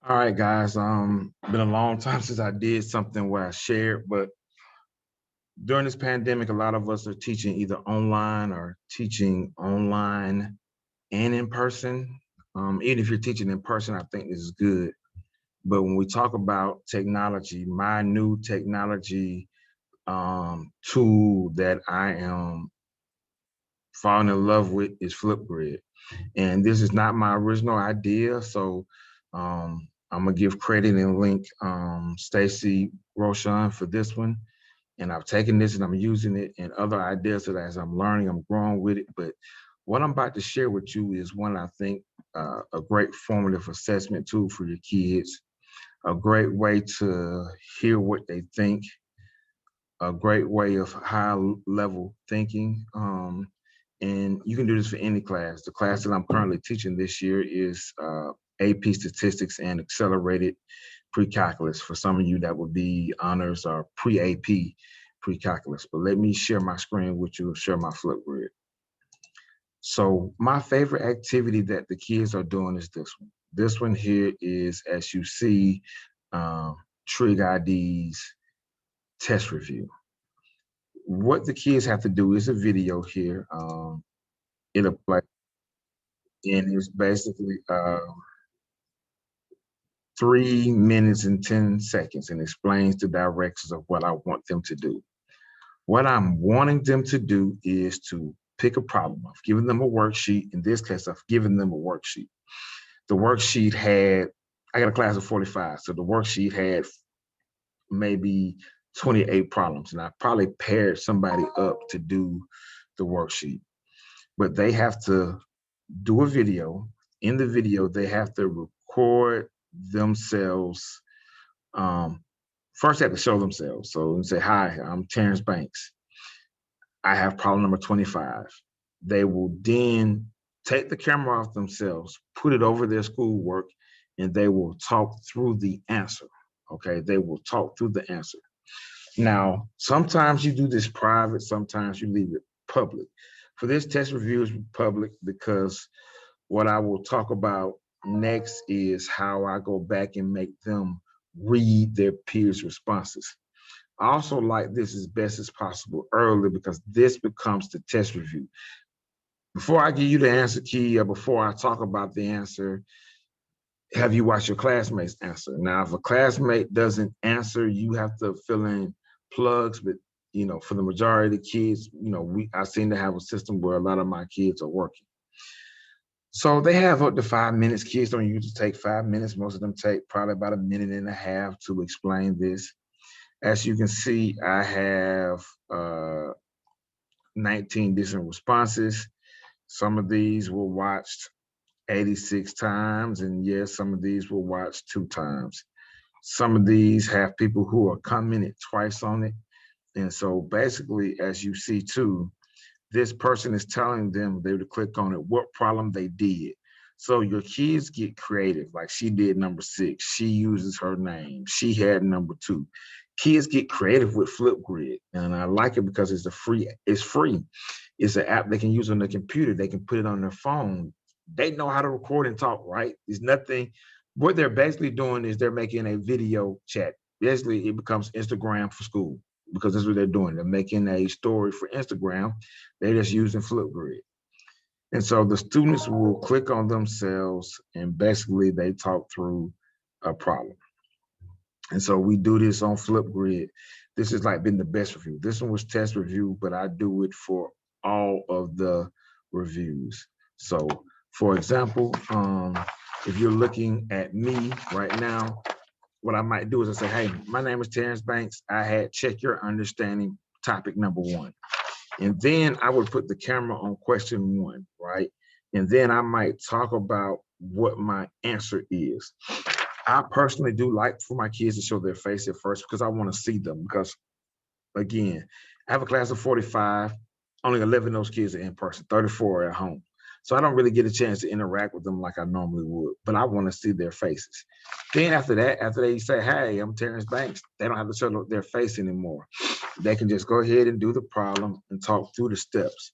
All right, guys. Been a long time since I did something where I shared, but during this pandemic, a lot of us are teaching either online or teaching online and in person. Even if you're teaching in person, I think this is good. But when we talk about technology, my new technology tool that I am falling in love with is Flipgrid. And this is not my original idea. So I'm gonna give credit and link Stacy Roshan for this one. And I've taken this and I'm using it and other ideas that as I'm learning, I'm growing with it. But what I'm about to share with you is one I think a great formative assessment tool for your kids, a great way to hear what they think, a great way of high level thinking. And you can do this for any class. The class that I'm currently teaching this year is AP Statistics and Accelerated Pre-Calculus. For some of you, that would be honors or pre-AP pre-calculus. But let me share my screen with you, share my Flipgrid. So my favorite activity that the kids are doing is this one. This one here is, as you see, Trig ID's test review. What the kids have to do is a video here. It'll play, and it's basically 3 minutes and 10 seconds and explains the directions of what I want them to do. What I'm wanting them to do is to pick a problem. I've given them a worksheet. In this case, I've given them a worksheet. The worksheet had, I got a class of 45, so the worksheet had maybe 28 problems, and I probably paired somebody up to do the worksheet. But they have to do a video. In the video, they have to record themselves. First, they have to show themselves. So and say, "Hi, I'm Terrence Banks. I have problem number 25." They will then take the camera off themselves, put it over their schoolwork, and they will talk through the answer. Okay, they will talk through the answer. Now, sometimes you do this private, sometimes you leave it public. For this test review is public because what I will talk about next is how I go back and make them read their peers' responses. I also like this as best as possible early because this becomes the test review. Before I give you the answer key or before I talk about the answer, have you watched your classmates answer? Now, if a classmate doesn't answer, you have to fill in plugs, but for the majority of the kids, I seem to have a system where a lot of my kids are working. So they have up to 5 minutes. Kids don't usually take 5 minutes. Most of them take probably about a minute and a half to explain this. As you can see, I have 19 different responses. Some of these were watched 86 times, and yes, some of these were watched 2 times. Some of these have people who are commented twice on it. And so basically, as you see too, this person is telling them they would click on it, what problem they did. So your kids get creative, like she did number 6. She uses her name. She had number 2. Kids get creative with Flipgrid, and I like it because it's free. It's an app they can use on the computer. They can put it on their phone. They know how to record and talk, right? There's nothing. What they're basically doing is they're making a video chat. Basically, it becomes Instagram for school because that's what they're doing. They're making a story for Instagram. They're just using Flipgrid. And so the students will click on themselves and basically they talk through a problem. And so we do this on Flipgrid. This has like been the best review. This one was test review, but I do it for all of the reviews. So for example, if you're looking at me right now, what I might do is I say, hey, my name is Terrence Banks. I had check your understanding topic number 1. And then I would put the camera on question 1, right? And then I might talk about what my answer is. I personally do like for my kids to show their face at first because I want to see them. Because again, I have a class of 45, only 11 of those kids are in person, 34 are at home. So I don't really get a chance to interact with them like I normally would, but I want to see their faces. Then after that, after they say, hey, I'm Terrence Banks, they don't have to show their face anymore. They can just go ahead and do the problem and talk through the steps.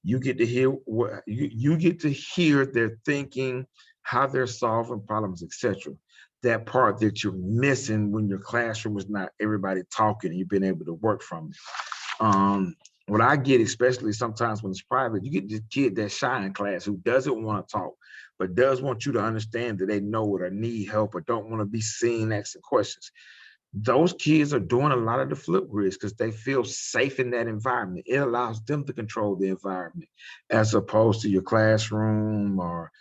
You get to hear what you get to hear their thinking, how they're solving problems, etc. That part that you're missing when your classroom is not everybody talking and you've been able to work from it. What I get, especially sometimes when it's private, you get the kid that's shy in class who doesn't want to talk, but does want you to understand that they know it or need help or don't want to be seen asking questions. Those kids are doing a lot of the flip grids because they feel safe in that environment. It allows them to control the environment as opposed to your classroom or,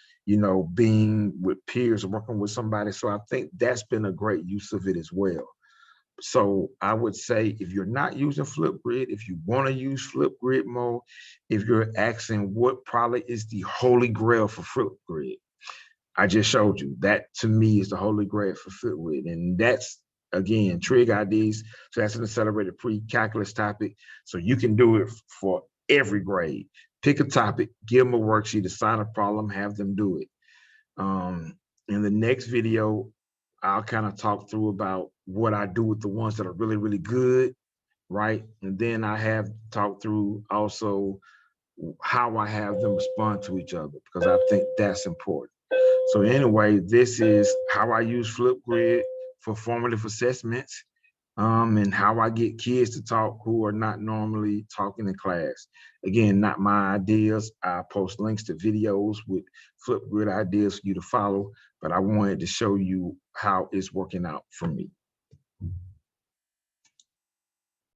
being with peers or working with somebody. So I think that's been a great use of it as well. So I would say if you're not using Flipgrid, if you want to use Flipgrid mode, if you're asking what probably is the holy grail for Flipgrid, I just showed you that to me is the holy grail for Flipgrid. And that's again trig IDs. So that's an accelerated pre-calculus topic. So you can do it for every grade. Pick a topic, give them a worksheet, assign a problem, have them do it. In the next video, I'll kind of talk through about what I do with the ones that are really, really good, right? And then I have talked through also how I have them respond to each other because I think that's important. So anyway, this is how I use Flipgrid for formative assessments, and how I get kids to talk who are not normally talking in class. Again, not my ideas. I post links to videos with Flipgrid ideas for you to follow, but I wanted to show you how it's working out for me.